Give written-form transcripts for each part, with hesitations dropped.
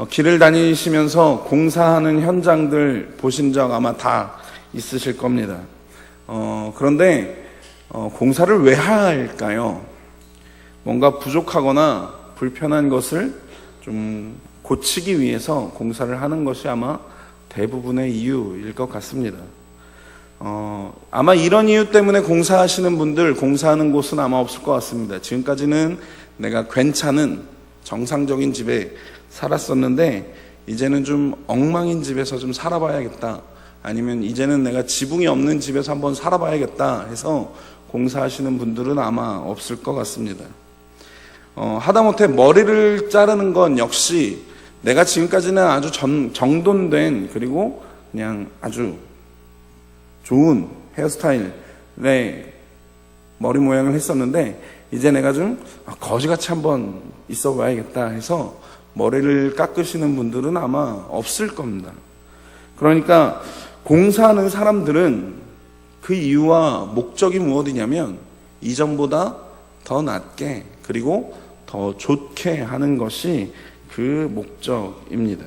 길을 다니시면서 공사하는 현장들 보신 적 아마 다 있으실 겁니다. 그런데 공사를 왜 할까요? 뭔가 부족하거나 불편한 것을 좀 고치기 위해서 공사를 하는 것이 아마 대부분의 이유일 것 같습니다. 아마 이런 이유 때문에 공사하시는 분들, 공사하는 곳은 아마 없을 것 같습니다. 지금까지는 내가 괜찮은 정상적인 집에 살았었는데 이제는 좀 엉망인 집에서 좀 살아봐야겠다, 아니면 이제는 내가 지붕이 없는 집에서 한번 살아봐야겠다 해서 공사하시는 분들은 아마 없을 것 같습니다. 하다못해 머리를 자르는 건 역시 내가 지금까지는 아주 정돈된, 그리고 그냥 아주 좋은 헤어스타일의 머리 모양을 했었는데 이제 내가 좀 거지같이 한번 있어 봐야겠다 해서 머리를 깎으시는 분들은 아마 없을 겁니다. 그러니까 공사하는 사람들은 그 이유와 목적이 무엇이냐면 이전보다 더 낫게, 그리고 더 좋게 하는 것이 그 목적입니다.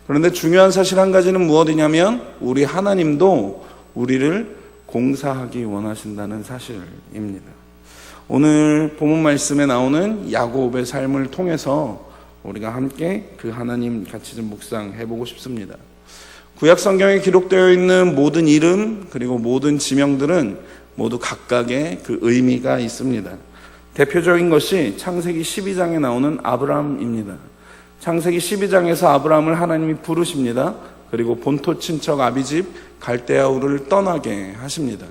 그런데 중요한 사실 한 가지는 무엇이냐면 우리 하나님도 우리를 공사하기 원하신다는 사실입니다. 오늘 본문 말씀에 나오는 야곱의 삶을 통해서 우리가 함께 그 하나님 같이 좀 묵상해보고 싶습니다. 구약 성경에 기록되어 있는 모든 이름, 그리고 모든 지명들은 모두 각각의 그 의미가 있습니다. 대표적인 것이 창세기 12장에 나오는 아브람입니다. 창세기 12장에서 아브람을 하나님이 부르십니다. 그리고 본토 친척 아비집 갈대아 우르를 떠나게 하십니다.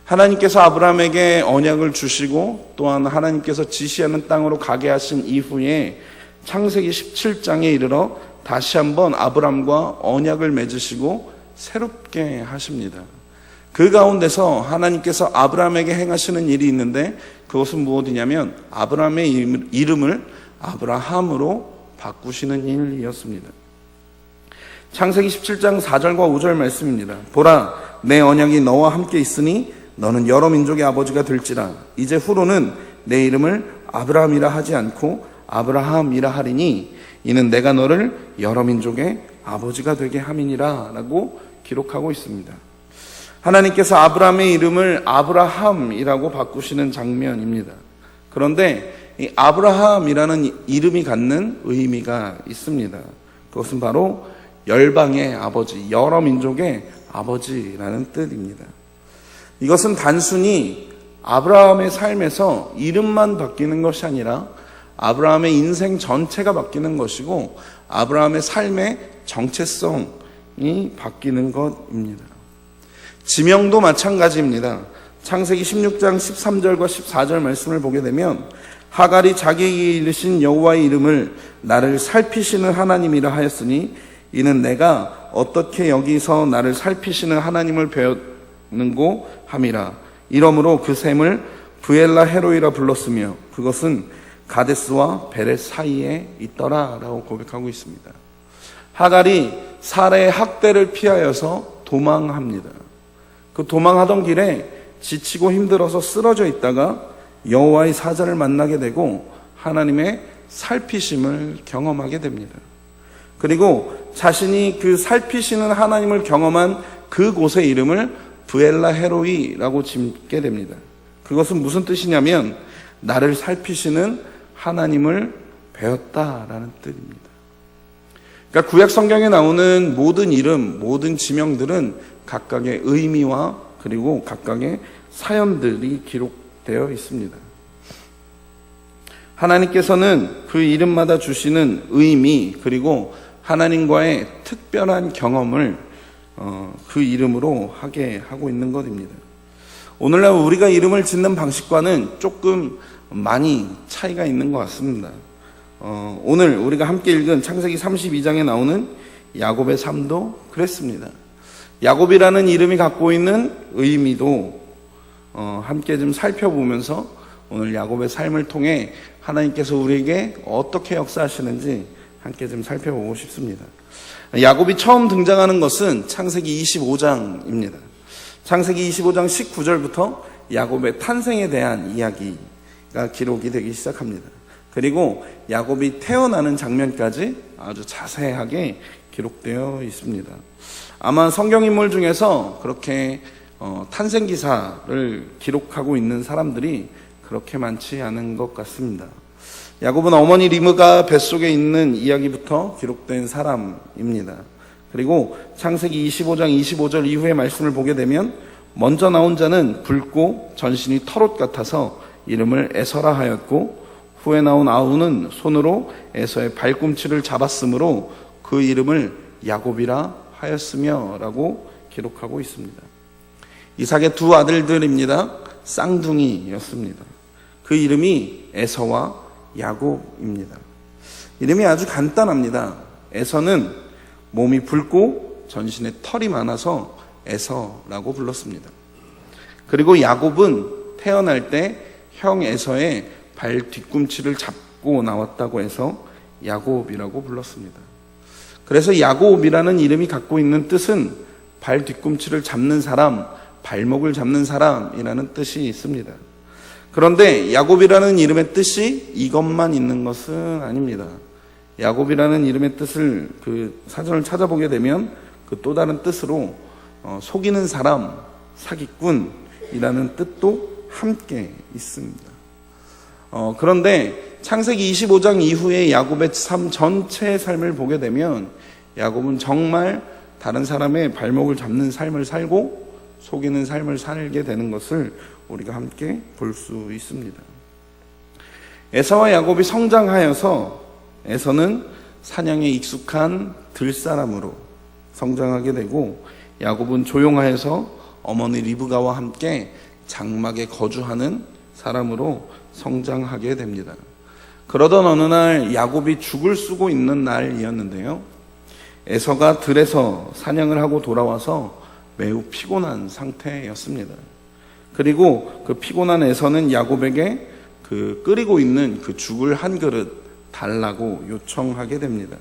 하나님께서 아브람에게 언약을 주시고 또한 하나님께서 지시하는 땅으로 가게 하신 이후에 창세기 17장에 이르러 다시 한번 아브람과 언약을 맺으시고 새롭게 하십니다. 그 가운데서 하나님께서 아브람에게 행하시는 일이 있는데 그것은 무엇이냐면 아브람의 이름을 아브라함으로 바꾸시는 일이었습니다. 창세기 17장 4절과 5절 말씀입니다. 보라, 내 언약이 너와 함께 있으니 너는 여러 민족의 아버지가 될지라. 이제 후로는 내 이름을 아브라함이라 하지 않고 아브라함이라 하리니 이는 내가 너를 여러 민족의 아버지가 되게 함이니라 라고 기록하고 있습니다. 하나님께서 아브라함의 이름을 아브라함이라고 바꾸시는 장면입니다. 그런데 이 아브라함이라는 이름이 갖는 의미가 있습니다. 그것은 바로 열방의 아버지, 여러 민족의 아버지라는 뜻입니다. 이것은 단순히 아브라함의 삶에서 이름만 바뀌는 것이 아니라 아브라함의 인생 전체가 바뀌는 것이고 아브라함의 삶의 정체성이 바뀌는 것입니다. 지명도 마찬가지입니다. 창세기 16장 13절과 14절 말씀을 보게 되면 하갈이 자기에게 이르신 여호와의 이름을 나를 살피시는 하나님이라 하였으니 이는 내가 어떻게 여기서 나를 살피시는 하나님을 배웠는고 함이라. 이러므로 그 샘을 브엘라 헤로이라 불렀으며 그것은 가데스와 베렛 사이에 있더라 라고 고백하고 있습니다. 하갈이 사라의 학대를 피하여서 도망합니다. 그 도망하던 길에 지치고 힘들어서 쓰러져 있다가 여호와의 사자를 만나게 되고 하나님의 살피심을 경험하게 됩니다. 그리고 자신이 그 살피시는 하나님을 경험한 그곳의 이름을 브엘라 헤로이라고 짓게 됩니다. 그것은 무슨 뜻이냐면 나를 살피시는 하나님을 배웠다라는 뜻입니다. 그러니까 구약 성경에 나오는 모든 이름, 모든 지명들은 각각의 의미와 그리고 각각의 사연들이 기록되어 있습니다. 하나님께서는 그 이름마다 주시는 의미 그리고 하나님과의 특별한 경험을 그 이름으로 하게 하고 있는 것입니다. 오늘날 우리가 이름을 짓는 방식과는 조금 많이 차이가 있는 것 같습니다. 오늘 우리가 함께 읽은 창세기 32장에 나오는 야곱의 삶도 그랬습니다. 야곱이라는 이름이 갖고 있는 의미도 함께 좀 살펴보면서 오늘 야곱의 삶을 통해 하나님께서 우리에게 어떻게 역사하시는지 함께 좀 살펴보고 싶습니다. 야곱이 처음 등장하는 것은 창세기 25장입니다. 창세기 25장 19절부터 야곱의 탄생에 대한 이야기가 기록이 되기 시작합니다. 그리고 야곱이 태어나는 장면까지 아주 자세하게 기록되어 있습니다. 아마 성경인물 중에서 그렇게 탄생기사를 기록하고 있는 사람들이 그렇게 많지 않은 것 같습니다. 야곱은 어머니 리브가 뱃속에 있는 이야기부터 기록된 사람입니다. 그리고 창세기 25장 25절 이후의 말씀을 보게 되면 먼저 나온 자는 붉고 전신이 털옷 같아서 이름을 에서라 하였고, 후에 나온 아우는 손으로 에서의 발꿈치를 잡았으므로 그 이름을 야곱이라 하였으며 라고 기록하고 있습니다. 이삭의 두 아들들입니다. 쌍둥이였습니다. 그 이름이 에서와 야곱입니다. 이름이 아주 간단합니다. 에서는 몸이 붉고 전신에 털이 많아서 에서라고 불렀습니다. 그리고 야곱은 태어날 때 형 에서의 발 뒤꿈치를 잡고 나왔다고 해서 야곱이라고 불렀습니다. 그래서 야곱이라는 이름이 갖고 있는 뜻은 발 뒤꿈치를 잡는 사람, 발목을 잡는 사람이라는 뜻이 있습니다. 그런데 야곱이라는 이름의 뜻이 이것만 있는 것은 아닙니다. 야곱이라는 이름의 뜻을 그 사전을 찾아보게 되면 그 또 다른 뜻으로 속이는 사람, 사기꾼이라는 뜻도 함께 있습니다. 그런데 창세기 25장 이후에 야곱의 삶 전체의 삶을 보게 되면 야곱은 정말 다른 사람의 발목을 잡는 삶을 살고 속이는 삶을 살게 되는 것을 우리가 함께 볼 수 있습니다. 에서와 야곱이 성장하여서 에서는 사냥에 익숙한 들사람으로 성장하게 되고, 야곱은 조용하여서 어머니 리브가와 함께 장막에 거주하는 사람으로 성장하게 됩니다. 그러던 어느 날 야곱이 죽을 쓰고 있는 날이었는데요, 에서가 들에서 사냥을 하고 돌아와서 매우 피곤한 상태였습니다. 그리고 그 피곤한 에서는 야곱에게 그 끓이고 있는 그 죽을 한 그릇 달라고 요청하게 됩니다.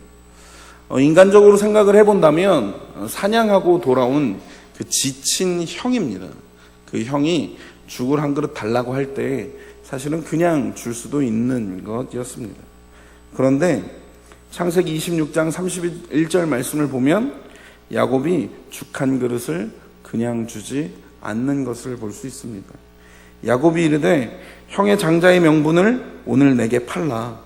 인간적으로 생각을 해본다면 사냥하고 돌아온 그 지친 형입니다. 그 형이 죽을 한 그릇 달라고 할 때 사실은 그냥 줄 수도 있는 것이었습니다. 그런데 창세기 26장 31절 말씀을 보면 야곱이 죽 한 그릇을 그냥 주지 않는 것을 볼 수 있습니다. 야곱이 이르되 형의 장자의 명분을 오늘 내게 팔라.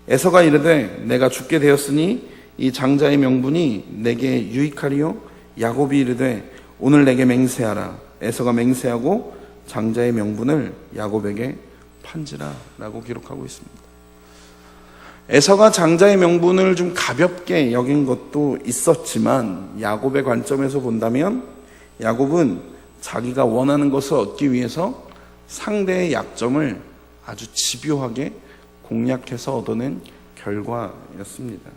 에서가 이르되 내가 죽게 되었으니 이 장자의 명분이 내게 유익하리요. 야곱이 이르되 오늘 내게 맹세하라. 에서가 맹세하고 장자의 명분을 야곱에게 판지라 라고 기록하고 있습니다. 에서가 장자의 명분을 좀 가볍게 여긴 것도 있었지만 야곱의 관점에서 본다면 야곱은 자기가 원하는 것을 얻기 위해서 상대의 약점을 아주 집요하게 공략해서 얻어낸 결과였습니다.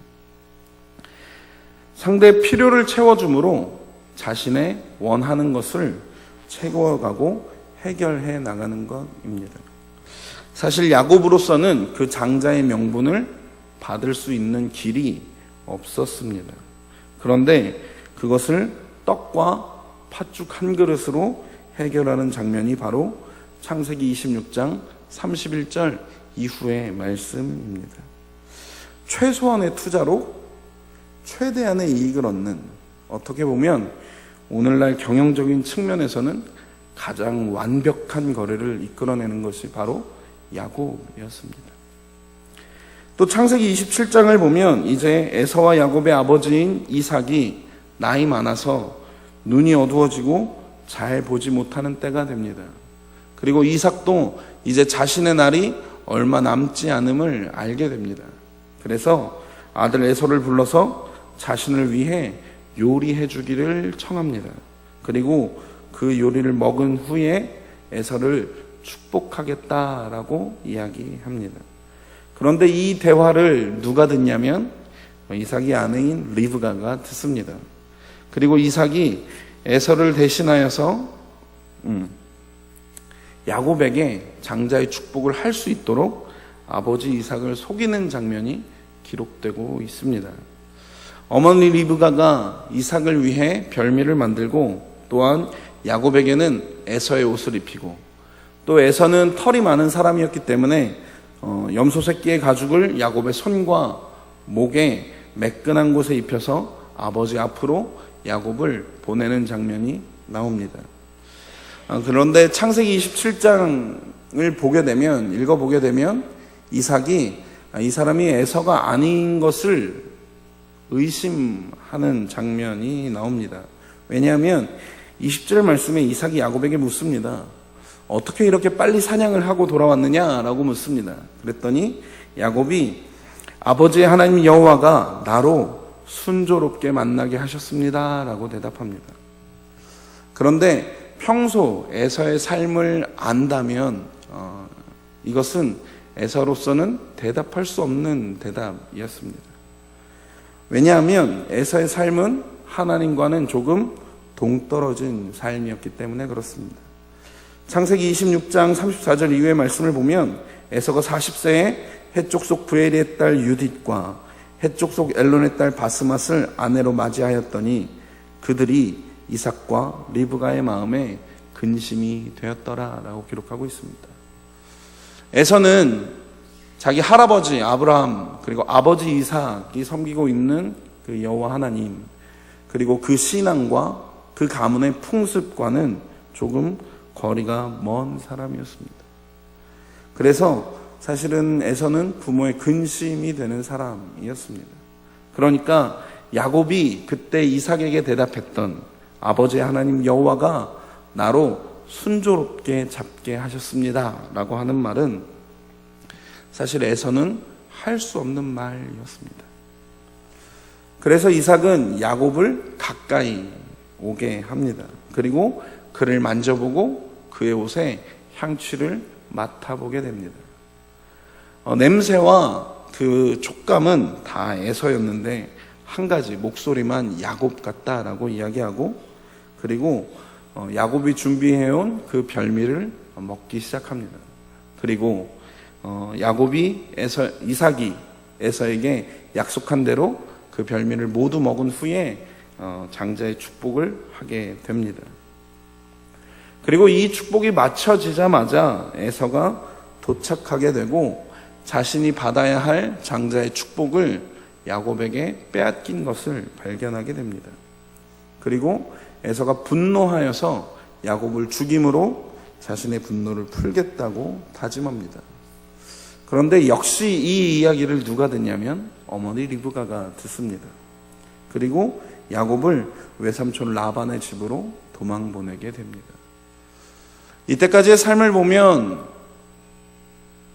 상대의 필요를 채워줌으로 자신의 원하는 것을 채워가고 해결해 나가는 것입니다. 사실 야곱으로서는 그 장자의 명분을 받을 수 있는 길이 없었습니다. 그런데 그것을 떡과 팥죽 한 그릇으로 해결하는 장면이 바로 창세기 26장 31절 이후의 말씀입니다. 최소한의 투자로 최대한의 이익을 얻는, 어떻게 보면 오늘날 경영적인 측면에서는 가장 완벽한 거래를 이끌어내는 것이 바로 야곱이었습니다. 또 창세기 27장을 보면 이제 에서와 야곱의 아버지인 이삭이 나이 많아서 눈이 어두워지고 잘 보지 못하는 때가 됩니다. 그리고 이삭도 이제 자신의 날이 얼마 남지 않음을 알게 됩니다. 그래서 아들 에서를 불러서 자신을 위해 요리해 주기를 청합니다. 그리고 그 요리를 먹은 후에 에서를 축복하겠다라고 이야기합니다. 그런데 이 대화를 누가 듣냐면 이삭의 아내인 리브가가 듣습니다. 그리고 이삭이 에서를 대신하여서 야곱에게 장자의 축복을 할 수 있도록 아버지 이삭을 속이는 장면이 기록되고 있습니다. 어머니 리브가가 이삭을 위해 별미를 만들고 또한 야곱에게는 에서의 옷을 입히고, 또 에서는 털이 많은 사람이었기 때문에 염소 새끼의 가죽을 야곱의 손과 목에 매끈한 곳에 입혀서 아버지 앞으로 야곱을 보내는 장면이 나옵니다. 그런데 창세기 27장을 읽어보게 되면 이삭이 이 사람이 에서가 아닌 것을 의심하는 장면이 나옵니다. 왜냐하면 20절 말씀에 이삭이 야곱에게 묻습니다. 어떻게 이렇게 빨리 사냥을 하고 돌아왔느냐라고 묻습니다. 그랬더니 야곱이 아버지의 하나님 여호와가 나로 순조롭게 만나게 하셨습니다 라고 대답합니다. 그런데 평소 에서의 삶을 안다면 이것은 에서로서는 대답할 수 없는 대답이었습니다. 왜냐하면 에서의 삶은 하나님과는 조금 동떨어진 삶이었기 때문에 그렇습니다. 창세기 26장 34절 이후의 말씀을 보면 에서가 40세에 해쪽 속 브엘의 딸 유딧과 해쪽 속 엘론의 딸 바스맛을 아내로 맞이하였더니 그들이 이삭과 리브가의 마음에 근심이 되었더라 라고 기록하고 있습니다. 에서는 자기 할아버지 아브라함 그리고 아버지 이삭이 섬기고 있는 그 여호와 하나님 그리고 그 신앙과 그 가문의 풍습과는 조금 거리가 먼 사람이었습니다. 그래서 사실은 에서는 부모의 근심이 되는 사람이었습니다. 그러니까 야곱이 그때 이삭에게 대답했던 아버지의 하나님 여호와가 나로 순조롭게 잡게 하셨습니다 라고 하는 말은 사실 에서는 할 수 없는 말이었습니다. 그래서 이삭은 야곱을 가까이 오게 합니다. 그리고 그를 만져보고 그의 옷에 향취를 맡아보게 됩니다. 냄새와 그 촉감은 다 에서였는데 한 가지 목소리만 야곱 같다라고 이야기하고 그리고 야곱이 준비해온 그 별미를 먹기 시작합니다. 그리고 이삭이 에서에게 약속한 대로 그 별미를 모두 먹은 후에 장자의 축복을 하게 됩니다. 그리고 이 축복이 마쳐지자마자 에서가 도착하게 되고 자신이 받아야 할 장자의 축복을 야곱에게 빼앗긴 것을 발견하게 됩니다. 그리고 에서가 분노하여서 야곱을 죽임으로 자신의 분노를 풀겠다고 다짐합니다. 그런데 역시 이 이야기를 누가 듣냐면 어머니 리브가가 듣습니다. 그리고 야곱을 외삼촌 라반의 집으로 도망보내게 됩니다. 이때까지의 삶을 보면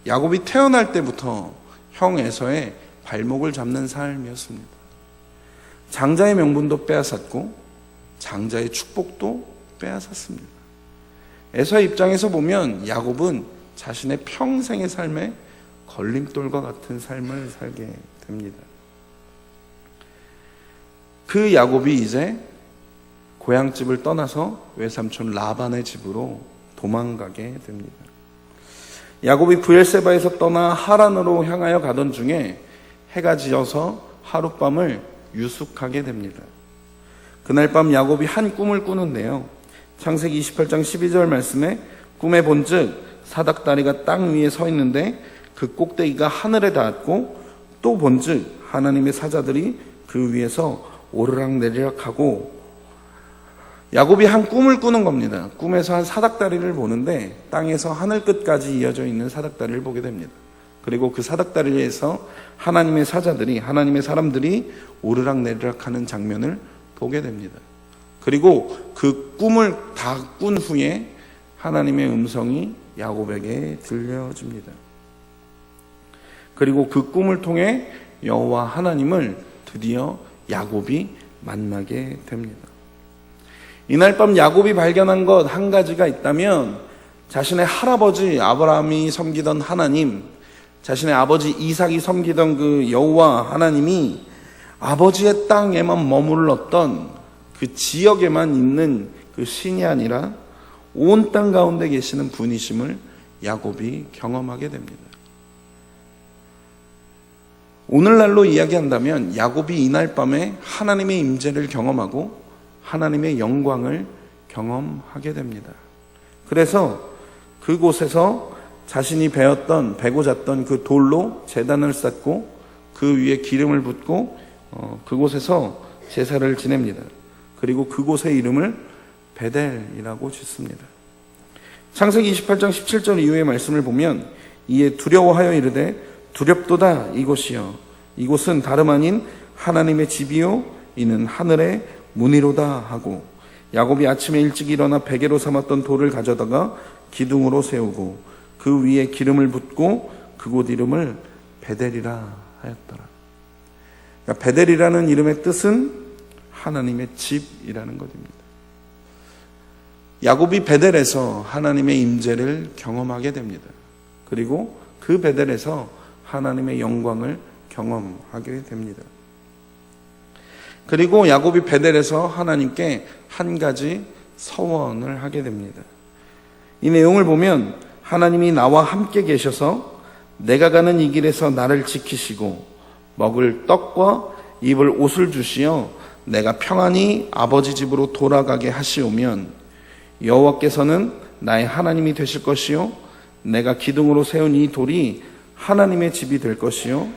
야곱이 태어날 때부터 형 에서의 발목을 잡는 삶이었습니다. 장자의 명분도 빼앗았고 장자의 축복도 빼앗았습니다. 에서의 입장에서 보면 야곱은 자신의 평생의 삶에 걸림돌과 같은 삶을 살게 됩니다. 그 야곱이 이제 고향집을 떠나서 외삼촌 라반의 집으로 도망가게 됩니다. 야곱이 브엘세바에서 떠나 하란으로 향하여 가던 중에 해가 지어서 하룻밤을 유숙하게 됩니다. 그날 밤 야곱이 한 꿈을 꾸는데요. 창세기 28장 12절 말씀에 꿈에 본즉 사닥다리가 땅 위에 서 있는데 그 꼭대기가 하늘에 닿았고 또 본즉 하나님의 사자들이 그 위에서 오르락내리락 하고 야곱이 한 꿈을 꾸는 겁니다. 꿈에서 한 사닥다리를 보는데 땅에서 하늘 끝까지 이어져 있는 사닥다리를 보게 됩니다. 그리고 그 사닥다리에서 하나님의 사자들이 하나님의 사람들이 오르락내리락 하는 장면을 보게 됩니다. 그리고 그 꿈을 다 꾼 후에 하나님의 음성이 야곱에게 들려집니다. 그리고 그 꿈을 통해 여호와 하나님을 드디어 야곱이 만나게 됩니다. 이날 밤 야곱이 발견한 것 한 가지가 있다면 자신의 할아버지 아브라함이 섬기던 하나님, 자신의 아버지 이삭이 섬기던 그 여호와 하나님이 아버지의 땅에만 머물렀던 그 지역에만 있는 그 신이 아니라 온 땅 가운데 계시는 분이심을 야곱이 경험하게 됩니다. 오늘날로 이야기한다면 야곱이 이날 밤에 하나님의 임재를 경험하고 하나님의 영광을 경험하게 됩니다. 그래서 그곳에서 자신이 베고 잤던 그 돌로 제단을 쌓고 그 위에 기름을 붓고 그곳에서 제사를 지냅니다. 그리고 그곳의 이름을 베델이라고 짓습니다. 창세기 28장 17절 이후의 말씀을 보면 이에 두려워하여 이르되 두렵도다 이곳이여 이곳은 다름 아닌 하나님의 집이요 이는 하늘의 문이로다 하고 야곱이 아침에 일찍 일어나 베개로 삼았던 돌을 가져다가 기둥으로 세우고 그 위에 기름을 붓고 그곳 이름을 베델이라 하였더라. 그러니까 베델이라는 이름의 뜻은 하나님의 집이라는 것입니다. 야곱이 베델에서 하나님의 임재를 경험하게 됩니다. 그리고 그 베델에서 하나님의 영광을 경험하게 됩니다. 그리고 야곱이 베델에서 하나님께 한 가지 서원을 하게 됩니다. 이 내용을 보면 하나님이 나와 함께 계셔서 내가 가는 이 길에서 나를 지키시고 먹을 떡과 입을 옷을 주시어 내가 평안히 아버지 집으로 돌아가게 하시오면 여호와께서는 나의 하나님이 되실 것이요 내가 기둥으로 세운 이 돌이 하나님의 집이 될 것이요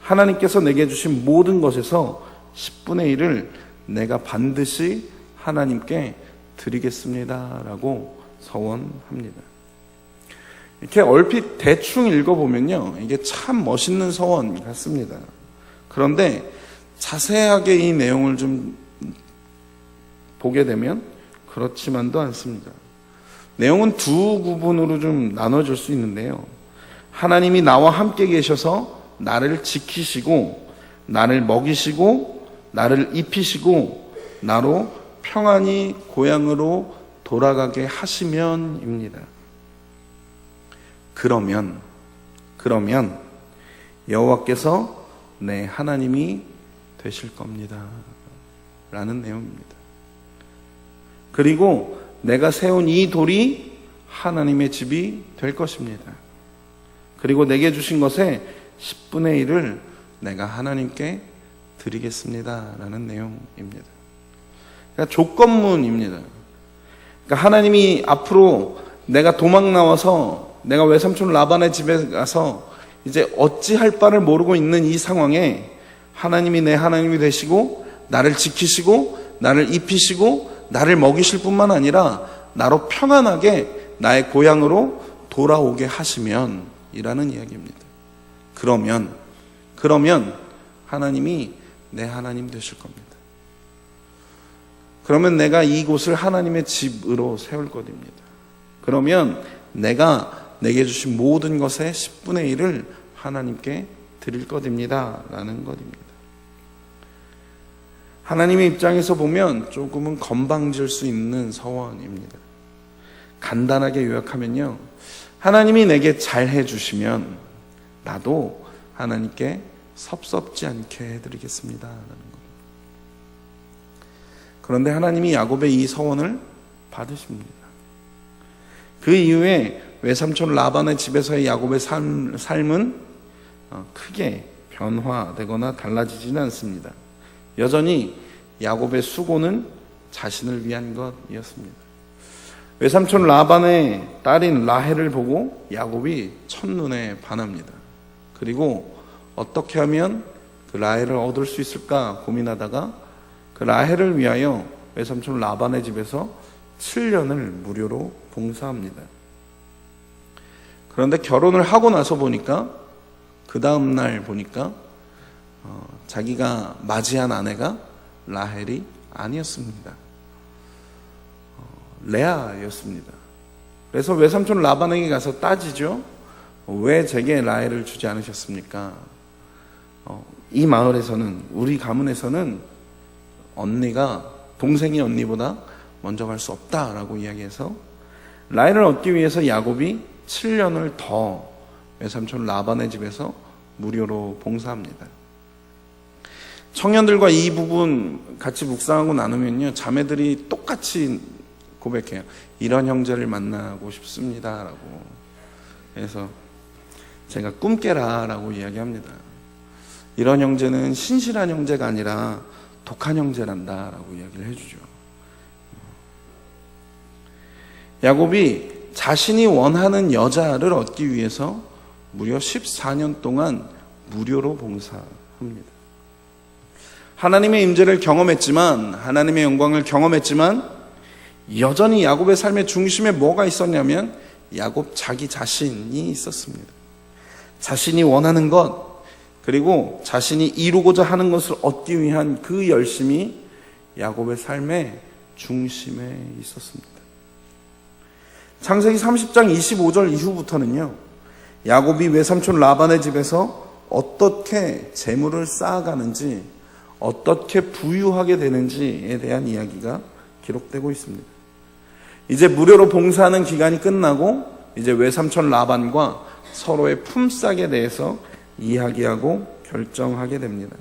하나님께서 내게 주신 모든 것에서 10분의 1을 내가 반드시 하나님께 드리겠습니다 라고 서원합니다. 이렇게 얼핏 대충 읽어보면요 이게 참 멋있는 서원 같습니다. 그런데 자세하게 이 내용을 좀 보게 되면 그렇지만도 않습니다. 내용은 두 부분으로 좀 나눠질 수 있는데요. 하나님이 나와 함께 계셔서 나를 지키시고 나를 먹이시고 나를 입히시고 나로 평안히 고향으로 돌아가게 하시면입니다. 그러면 여호와께서 내 하나님이 되실 겁니다 라는 내용입니다. 그리고 내가 세운 이 돌이 하나님의 집이 될 것입니다. 그리고 내게 주신 것의 10분의 1을 내가 하나님께 드리겠습니다 라는 내용입니다. 그러니까 조건문입니다. 그러니까 하나님이 앞으로 내가 도망 나와서 내가 외삼촌 라반의 집에 가서 이제 어찌할 바를 모르고 있는 이 상황에 하나님이 내 하나님이 되시고 나를 지키시고 나를 입히시고 나를 먹이실 뿐만 아니라 나로 평안하게 나의 고향으로 돌아오게 하시면 이라는 이야기입니다. 그러면 하나님이 내 하나님 되실 겁니다. 그러면 내가 이곳을 하나님의 집으로 세울 것입니다. 그러면 내게 주신 모든 것의 10분의 1을 하나님께 드릴 것입니다 라는 것입니다. 하나님의 입장에서 보면 조금은 건방질 수 있는 서원입니다. 간단하게 요약하면요 하나님이 내게 잘 해주시면 나도 하나님께 섭섭지 않게 해드리겠습니다 라는 겁니다. 그런데 하나님이 야곱의 이 서원을 받으십니다. 그 이후에 외삼촌 라반의 집에서의 야곱의 삶은 크게 변화되거나 달라지지는 않습니다. 여전히 야곱의 수고는 자신을 위한 것이었습니다. 외삼촌 라반의 딸인 라헬을 보고 야곱이 첫눈에 반합니다. 그리고 어떻게 하면 그 라헬을 얻을 수 있을까 고민하다가 그 라헬을 위하여 외삼촌 라반의 집에서 7년을 무료로 봉사합니다. 그런데 결혼을 하고 나서 보니까 그 다음날 보니까 자기가 맞이한 아내가 라헬이 아니었습니다. 레아였습니다. 그래서 외삼촌 라반에게 가서 따지죠. 왜 제게 라헬을 주지 않으셨습니까? 이 마을에서는 우리 가문에서는 동생이 언니보다 먼저 갈 수 없다라고 이야기해서 라헬을 얻기 위해서 야곱이 7년을 더 외삼촌 라반의 집에서 무료로 봉사합니다. 청년들과 이 부분 같이 묵상하고 나누면요 자매들이 똑같이 고백해요. 이런 형제를 만나고 싶습니다 라고. 그래서 제가 꿈깨라 라고 이야기합니다. 이런 형제는 신실한 형제가 아니라 독한 형제란다 라고 이야기를 해주죠. 야곱이 자신이 원하는 여자를 얻기 위해서 무려 14년 동안 무료로 봉사합니다. 하나님의 임재를 경험했지만, 하나님의 영광을 경험했지만 여전히 야곱의 삶의 중심에 뭐가 있었냐면 야곱 자기 자신이 있었습니다. 자신이 원하는 것, 그리고 자신이 이루고자 하는 것을 얻기 위한 그 열심이 야곱의 삶의 중심에 있었습니다. 창세기 30장 25절 이후부터는요, 야곱이 외삼촌 라반의 집에서 어떻게 재물을 쌓아가는지, 어떻게 부유하게 되는지에 대한 이야기가 기록되고 있습니다. 이제 무료로 봉사하는 기간이 끝나고 이제 외삼촌 라반과 서로의 품삯에 대해서 이야기하고 결정하게 됩니다.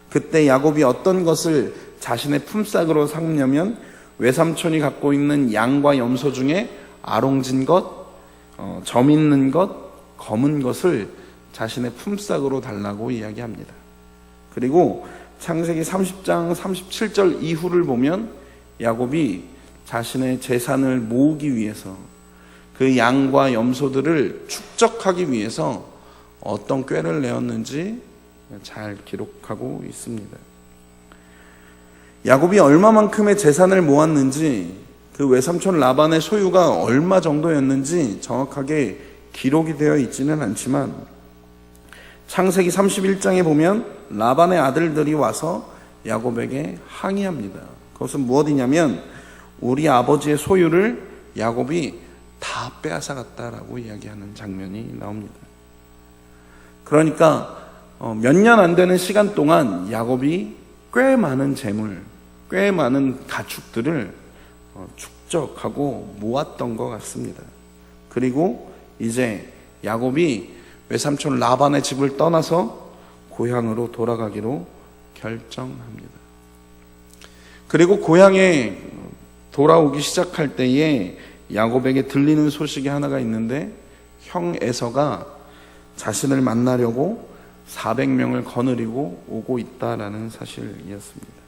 그때 야곱이 어떤 것을 자신의 품삯으로 삼냐면 외삼촌이 갖고 있는 양과 염소 중에 아롱진 것, 점 있는 것, 검은 것을 자신의 품삯으로 달라고 이야기합니다. 그리고 창세기 30장 37절 이후를 보면 야곱이 자신의 재산을 모으기 위해서 그 양과 염소들을 축적하기 위해서 어떤 꾀를 내었는지 잘 기록하고 있습니다. 야곱이 얼마만큼의 재산을 모았는지, 그 외삼촌 라반의 소유가 얼마 정도였는지 정확하게 기록이 되어 있지는 않지만 창세기 31장에 보면 라반의 아들들이 와서 야곱에게 항의합니다. 그것은 무엇이냐면 우리 아버지의 소유를 야곱이 다 빼앗아갔다라고 이야기하는 장면이 나옵니다. 그러니까 몇 년 안 되는 시간 동안 야곱이 꽤 많은 재물, 꽤 많은 가축들을 축적하고 모았던 것 같습니다. 그리고 이제 야곱이 외삼촌 라반의 집을 떠나서 고향으로 돌아가기로 결정합니다. 그리고 고향에 돌아오기 시작할 때에 야곱에게 들리는 소식이 하나가 있는데, 형 에서가 자신을 만나려고 400명을 거느리고 오고 있다라는 사실이었습니다.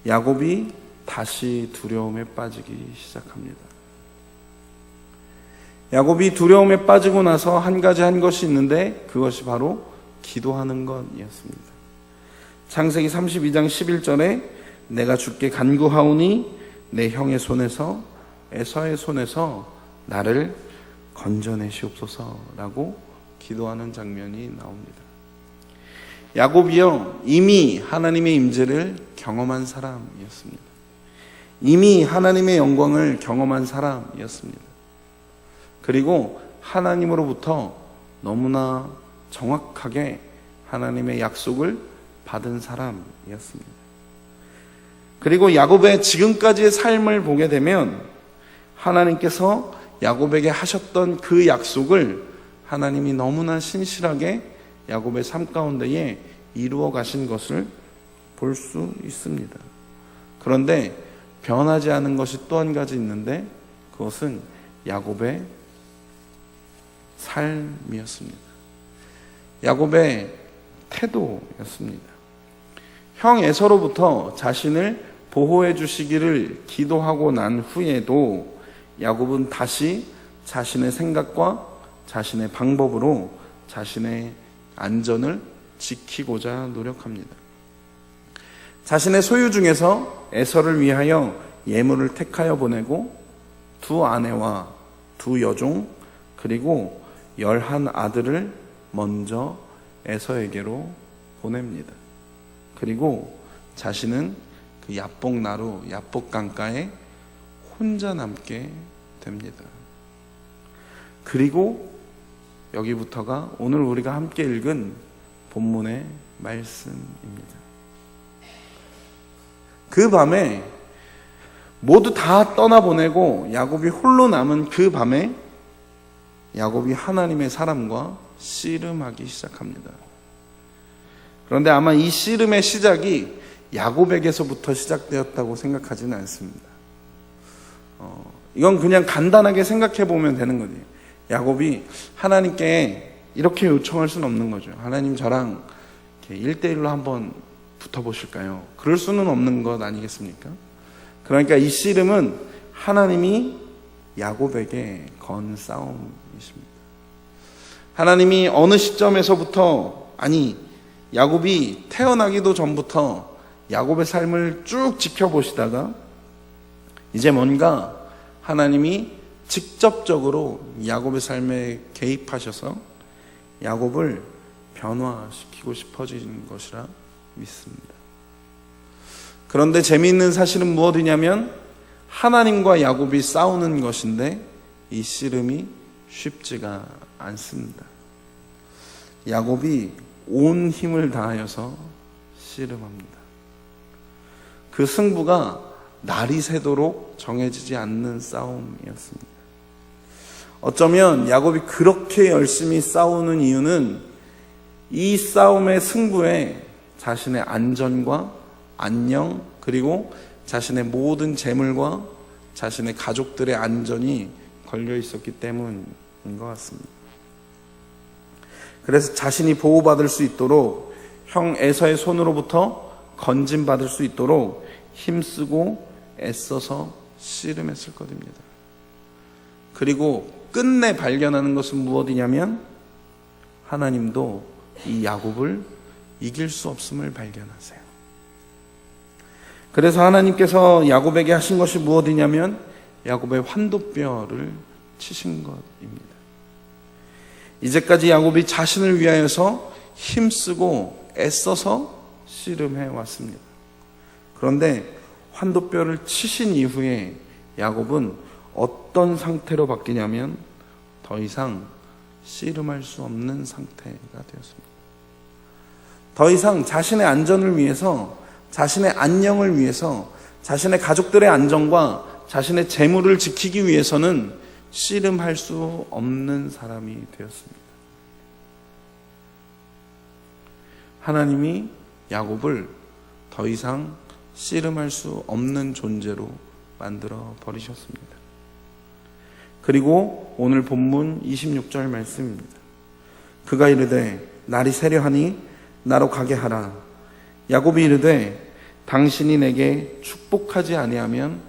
야곱이 다시 두려움에 빠지기 시작합니다. 야곱이 두려움에 빠지고 나서 한 가지 한 것이 있는데 그것이 바로 기도하는 것이었습니다. 창세기 32장 11절에 내가 주께 간구하오니 내 형의 손에서 에서의 손에서 나를 건져내시옵소서라고 기도하는 장면이 나옵니다. 야곱이요, 이미 하나님의 임재를 경험한 사람이었습니다. 이미 하나님의 영광을 경험한 사람이었습니다. 그리고 하나님으로부터 너무나 정확하게 하나님의 약속을 받은 사람이었습니다. 그리고 야곱의 지금까지의 삶을 보게 되면 하나님께서 야곱에게 하셨던 그 약속을 하나님이 너무나 신실하게 야곱의 삶 가운데에 이루어 가신 것을 볼 수 있습니다. 그런데 변하지 않은 것이 또 한 가지 있는데 그것은 야곱의 삶이었습니다. 야곱의 태도였습니다. 형 에서로부터 자신을 보호해 주시기를 기도하고 난 후에도 야곱은 다시 자신의 생각과 자신의 방법으로 자신의 안전을 지키고자 노력합니다. 자신의 소유 중에서 에서를 위하여 예물을 택하여 보내고 두 아내와 두 여종 그리고 11 아들을 먼저 에서에게로 보냅니다. 그리고 자신은 그 야복나루, 야복강가에 혼자 남게 됩니다. 그리고 여기부터가 오늘 우리가 함께 읽은 본문의 말씀입니다. 그 밤에 모두 다 떠나보내고 야곱이 홀로 남은 그 밤에 야곱이 하나님의 사람과 씨름하기 시작합니다. 그런데 아마 이 씨름의 시작이 야곱에게서부터 시작되었다고 생각하지는 않습니다. 이건 그냥 간단하게 생각해 보면 되는 거죠. 야곱이 하나님께 이렇게 요청할 수는 없는 거죠. 하나님 저랑 1대1로 한번 붙어보실까요? 그럴 수는 없는 것 아니겠습니까? 그러니까 이 씨름은 하나님이 야곱에게 건 싸움이십니다. 하나님이 어느 시점에서부터, 아니 야곱이 태어나기도 전부터 야곱의 삶을 쭉 지켜보시다가 이제 뭔가 하나님이 직접적으로 야곱의 삶에 개입하셔서 야곱을 변화시키고 싶어진 것이라 믿습니다. 그런데 재미있는 사실은 무엇이냐면 하나님과 야곱이 싸우는 것인데 이 씨름이 쉽지가 않습니다. 야곱이 온 힘을 다하여서 씨름합니다. 그 승부가 날이 새도록 정해지지 않는 싸움이었습니다. 어쩌면 야곱이 그렇게 열심히 싸우는 이유는 이 싸움의 승부에 자신의 안전과 안녕, 그리고 자신의 모든 재물과 자신의 가족들의 안전이 걸려 있었기 때문인 것 같습니다. 그래서 자신이 보호받을 수 있도록, 형 에서의 손으로부터 건짐받을 수 있도록 힘쓰고 애써서 씨름했을 것입니다. 그리고 끝내 발견하는 것은 무엇이냐면 하나님도 이 야곱을 이길 수 없음을 발견하세요. 그래서 하나님께서 야곱에게 하신 것이 무엇이냐면 야곱의 환도뼈를 치신 것입니다. 이제까지 야곱이 자신을 위하여서 힘쓰고 애써서 씨름해 왔습니다. 그런데 환도뼈를 치신 이후에 야곱은 어떤 상태로 바뀌냐면 더 이상 씨름할 수 없는 상태가 되었습니다. 더 이상 자신의 안전을 위해서, 자신의 안녕을 위해서, 자신의 가족들의 안전과 자신의 재물을 지키기 위해서는 씨름할 수 없는 사람이 되었습니다. 하나님이 야곱을 더 이상 씨름할 수 없는 존재로 만들어 버리셨습니다. 그리고 오늘 본문 26절 말씀입니다. 그가 이르되 날이 새려하니 나로 가게 하라. 야곱이 이르되 당신이 내게 축복하지 아니하면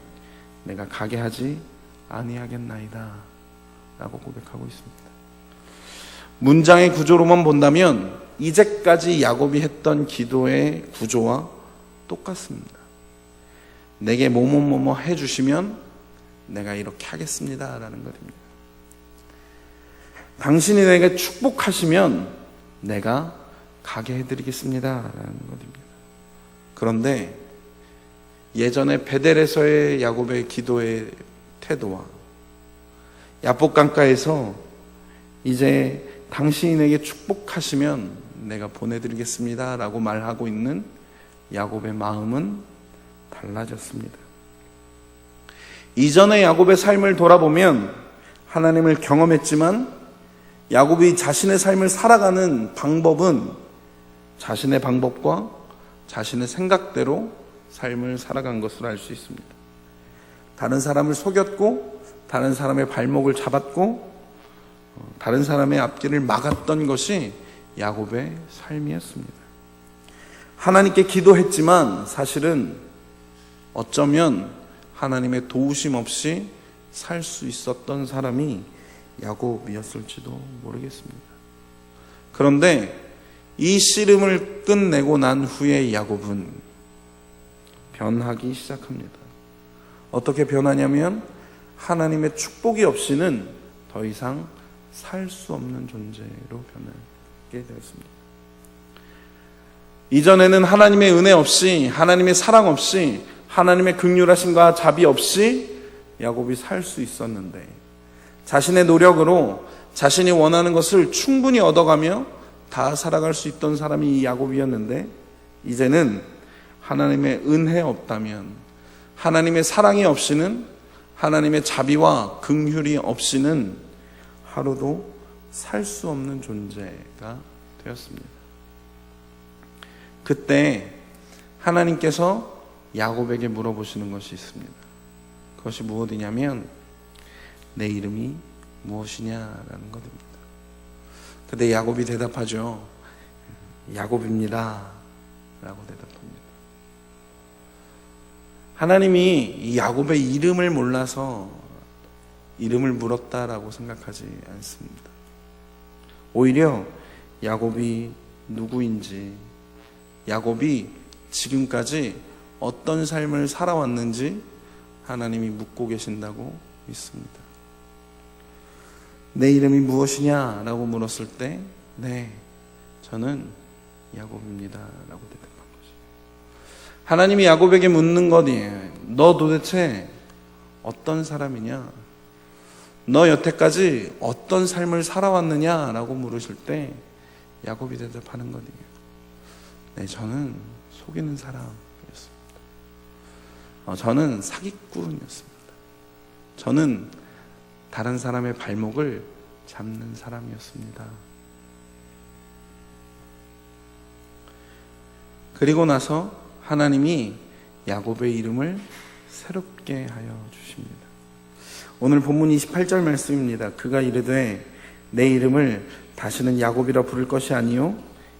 내가 가게 하지 아니하겠나이다 라고 고백하고 있습니다. 문장의 구조로만 본다면 이제까지 야곱이 했던 기도의 구조와 똑같습니다. 내게 뭐뭐뭐뭐 해주시면 내가 이렇게 하겠습니다 라는 것입니다. 당신이 내게 축복하시면 내가 가게 해드리겠습니다 라는 것입니다. 그런데 예전에 베델에서의 야곱의 기도의 태도와 야복 강가에서 이제 당신이 내게 축복하시면 내가 보내드리겠습니다 라고 말하고 있는 야곱의 마음은 달라졌습니다. 이전의 야곱의 삶을 돌아보면 하나님을 경험했지만 야곱이 자신의 삶을 살아가는 방법은 자신의 방법과 자신의 생각대로 삶을 살아간 것으로 알 수 있습니다. 다른 사람을 속였고 다른 사람의 발목을 잡았고 다른 사람의 앞길을 막았던 것이 야곱의 삶이었습니다. 하나님께 기도했지만 사실은 어쩌면 하나님의 도우심 없이 살 수 있었던 사람이 야곱이었을지도 모르겠습니다. 그런데 이 씨름을 끝내고 난 후에 야곱은 변하기 시작합니다. 어떻게 변하냐면 하나님의 축복이 없이는 더 이상 살 수 없는 존재로 변하게 되었습니다. 이전에는 하나님의 은혜 없이, 하나님의 사랑 없이, 하나님의 긍휼하심과 자비 없이 야곱이 살 수 있었는데 자신의 노력으로 자신이 원하는 것을 충분히 얻어가며 다 살아갈 수 있던 사람이 이 야곱이었는데 이제는 하나님의 은혜 없다면, 하나님의 사랑이 없이는, 하나님의 자비와 긍휼이 없이는 하루도 살 수 없는 존재가 되었습니다. 그때 하나님께서 야곱에게 물어보시는 것이 있습니다. 그것이 무엇이냐면 내 이름이 무엇이냐라는 것입니다. 그때 야곱이 대답하죠. 야곱입니다 라고 대답합니다. 하나님이 이 야곱의 이름을 몰라서 이름을 물었다라고 생각하지 않습니다. 오히려 야곱이 누구인지, 야곱이 지금까지 어떤 삶을 살아왔는지 하나님이 묻고 계신다고 믿습니다. 내 이름이 무엇이냐? 라고 물었을 때, 네, 저는 야곱입니다. 라고 대답한 거죠. 하나님이 야곱에게 묻는 것이에요. 너 도대체 어떤 사람이냐? 너 여태까지 어떤 삶을 살아왔느냐? 라고 물으실 때 야곱이 대답하는 것이에요. 네, 저는 속이는 사람이었습니다. 저는 사기꾼이었습니다. 저는 다른 사람의 발목을 잡는 사람이었습니다. 그리고 나서 하나님이 야곱의 이름을 새롭게 하여 주십니다. 오늘 본문 28절 말씀입니다. 그가 이르되 내 이름을 다시는 야곱이라 부를 것이 아니요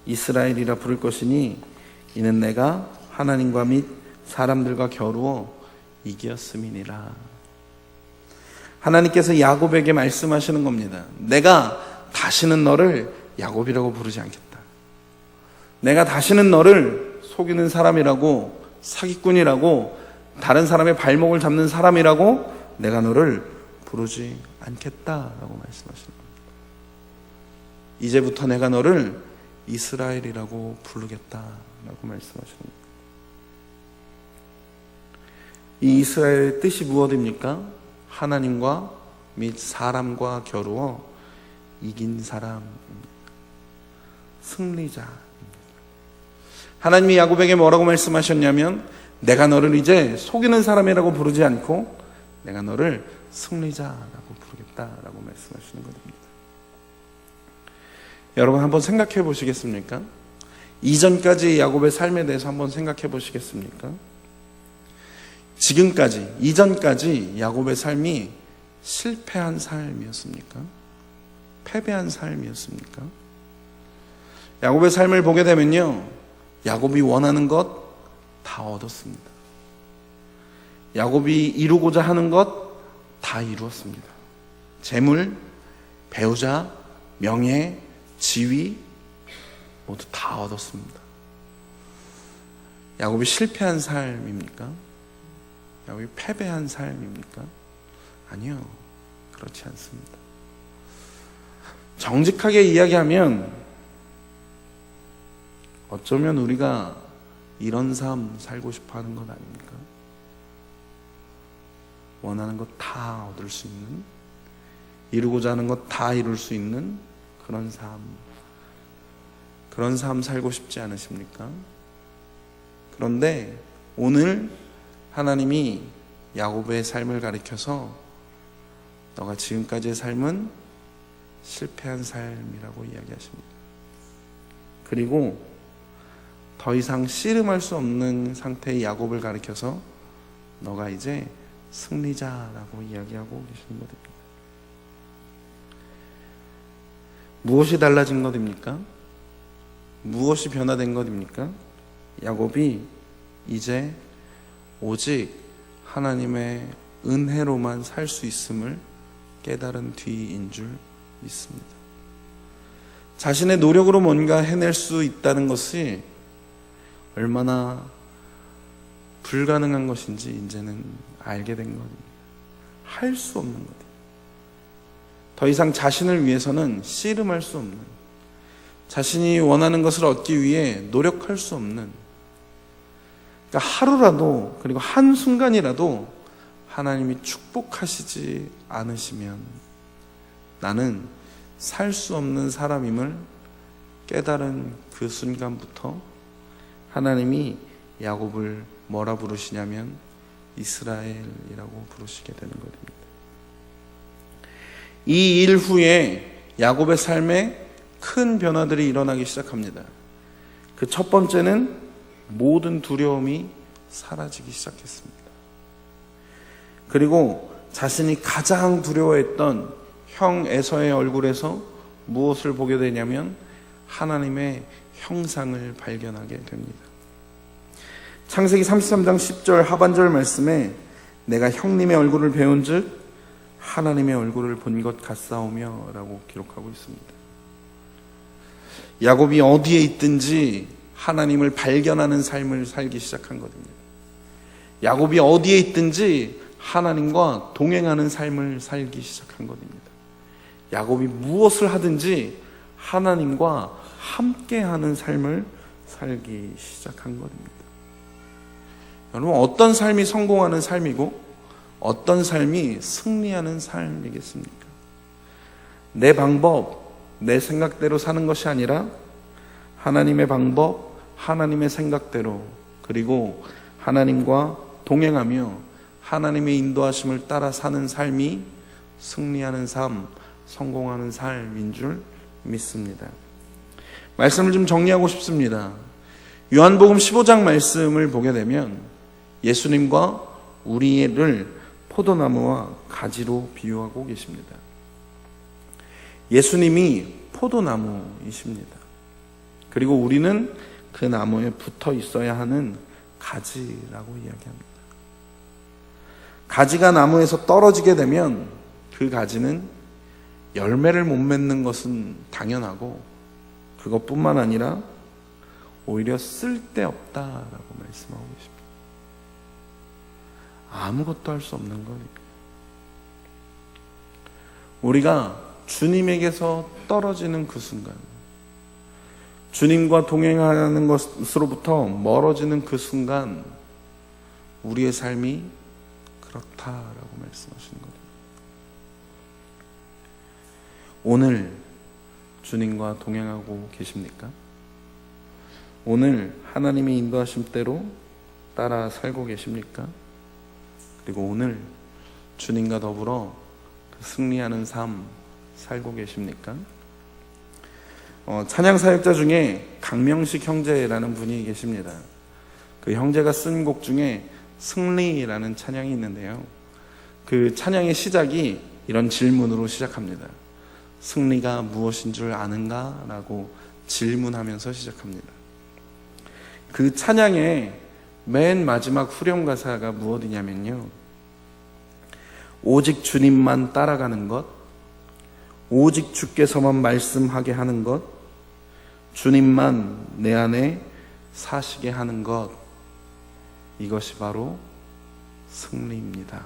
이스라엘이라 부를 것이니 이는 내가 하나님과 및 사람들과 겨루어 이겼음이니라. 하나님께서 야곱에게 말씀하시는 겁니다. 내가 다시는 너를 야곱이라고 부르지 않겠다. 내가 다시는 너를 속이는 사람이라고, 사기꾼이라고, 다른 사람의 발목을 잡는 사람이라고 내가 너를 부르지 않겠다라고 말씀하시는 겁니다. 이제부터 내가 너를 이스라엘이라고 부르겠다라고 말씀하시는 겁니다. 이 이스라엘의 뜻이 무엇입니까? 하나님과 및 사람과 겨루어 이긴 사람입니다. 승리자입니다. 하나님이 야곱에게 뭐라고 말씀하셨냐면 내가 너를 이제 속이는 사람이라고 부르지 않고 내가 너를 승리자라고 부르겠다라고 말씀하시는 것입니다. 여러분 한번 생각해 보시겠습니까? 이전까지 야곱의 삶에 대해서 한번 생각해 보시겠습니까? 지금까지, 이전까지 야곱의 삶이 실패한 삶이었습니까? 패배한 삶이었습니까? 야곱의 삶을 보게 되면요, 야곱이 원하는 것 다 얻었습니다. 야곱이 이루고자 하는 것 다 이루었습니다. 재물, 배우자, 명예, 지위 모두 다 얻었습니다. 야곱이 실패한 삶입니까? 야곱이 패배한 삶입니까? 아니요, 그렇지 않습니다. 정직하게 이야기하면 어쩌면 우리가 이런 삶 살고 싶어 하는 것 아닙니까? 원하는 것 다 얻을 수 있는, 이루고자 하는 것 다 이룰 수 있는 그런 삶 살고 싶지 않으십니까? 그런데 오늘 하나님이 야곱의 삶을 가리켜서 너가 지금까지의 삶은 실패한 삶이라고 이야기하십니다. 그리고 더 이상 씨름할 수 없는 상태의 야곱을 가리켜서 너가 이제 승리자라고 이야기하고 계시는 것입니다. 무엇이 달라진 것입니까? 무엇이 변화된 것입니까? 야곱이 이제 오직 하나님의 은혜로만 살 수 있음을 깨달은 뒤인 줄 믿습니다. 자신의 노력으로 뭔가 해낼 수 있다는 것이 얼마나 불가능한 것인지 이제는 알게 된 겁니다. 할 수 없는 것. 더 이상 자신을 위해서는 씨름할 수 없는, 자신이 원하는 것을 얻기 위해 노력할 수 없는, 그러니까 하루라도, 그리고 한순간이라도 하나님이 축복하시지 않으시면 나는 살 수 없는 사람임을 깨달은 그 순간부터 하나님이 야곱을 뭐라 부르시냐면 이스라엘이라고 부르시게 되는 것입니다. 이 일 후에 야곱의 삶에 큰 변화들이 일어나기 시작합니다. 그 첫 번째는 모든 두려움이 사라지기 시작했습니다. 그리고 자신이 가장 두려워했던 형 에서의 얼굴에서 무엇을 보게 되냐면 하나님의 형상을 발견하게 됩니다. 창세기 33장 10절 하반절 말씀에 내가 형님의 얼굴을 배운즉 하나님의 얼굴을 본 것 같사오며 라고 기록하고 있습니다. 야곱이 어디에 있든지 하나님을 발견하는 삶을 살기 시작한 겁니다. 야곱이 어디에 있든지 하나님과 동행하는 삶을 살기 시작한 겁니다. 야곱이 무엇을 하든지 하나님과 함께하는 삶을 살기 시작한 겁니다. 여러분, 어떤 삶이 성공하는 삶이고 어떤 삶이 승리하는 삶이겠습니까? 내 방법, 내 생각대로 사는 것이 아니라 하나님의 방법, 하나님의 생각대로, 그리고 하나님과 동행하며 하나님의 인도하심을 따라 사는 삶이 승리하는 삶, 성공하는 삶인 줄 믿습니다. 말씀을 좀 정리하고 싶습니다. 요한복음 15장 말씀을 보게 되면 예수님과 우리를 포도나무와 가지로 비유하고 계십니다. 예수님이 포도나무이십니다. 그리고 우리는 그 나무에 붙어 있어야 하는 가지라고 이야기합니다. 가지가 나무에서 떨어지게 되면 그 가지는 열매를 못 맺는 것은 당연하고, 그것뿐만 아니라 오히려 쓸데없다라고 말씀하고 계십니다. 아무것도 할 수 없는 겁니다. 우리가 주님에게서 떨어지는 그 순간, 주님과 동행하는 것으로부터 멀어지는 그 순간, 우리의 삶이 그렇다라고 말씀하시는 겁니다. 오늘 주님과 동행하고 계십니까? 오늘 하나님의 인도하심 대로 따라 살고 계십니까? 그리고 오늘 주님과 더불어 승리하는 삶 살고 계십니까? 찬양 사역자 중에 강명식 형제라는 분이 계십니다. 그 형제가 쓴 곡 중에 승리라는 찬양이 있는데요, 그 찬양의 시작이 이런 질문으로 시작합니다. 승리가 무엇인 줄 아는가? 라고 질문하면서 시작합니다. 그 찬양의 맨 마지막 후렴 가사가 무엇이냐면요, 오직 주님만 따라가는 것, 오직 주께서만 말씀하게 하는 것, 주님만 내 안에 사시게 하는 것, 이것이 바로 승리입니다.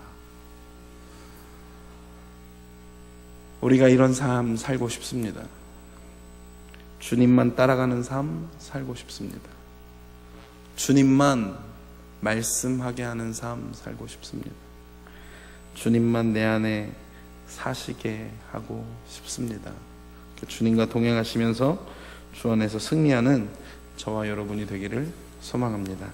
우리가 이런 삶 살고 싶습니다. 주님만 따라가는 삶 살고 싶습니다. 주님만 말씀하게 하는 삶 살고 싶습니다. 주님만 내 안에 사시게 하고 싶습니다. 주님과 동행하시면서 주 안에서 승리하는 저와 여러분이 되기를 소망합니다.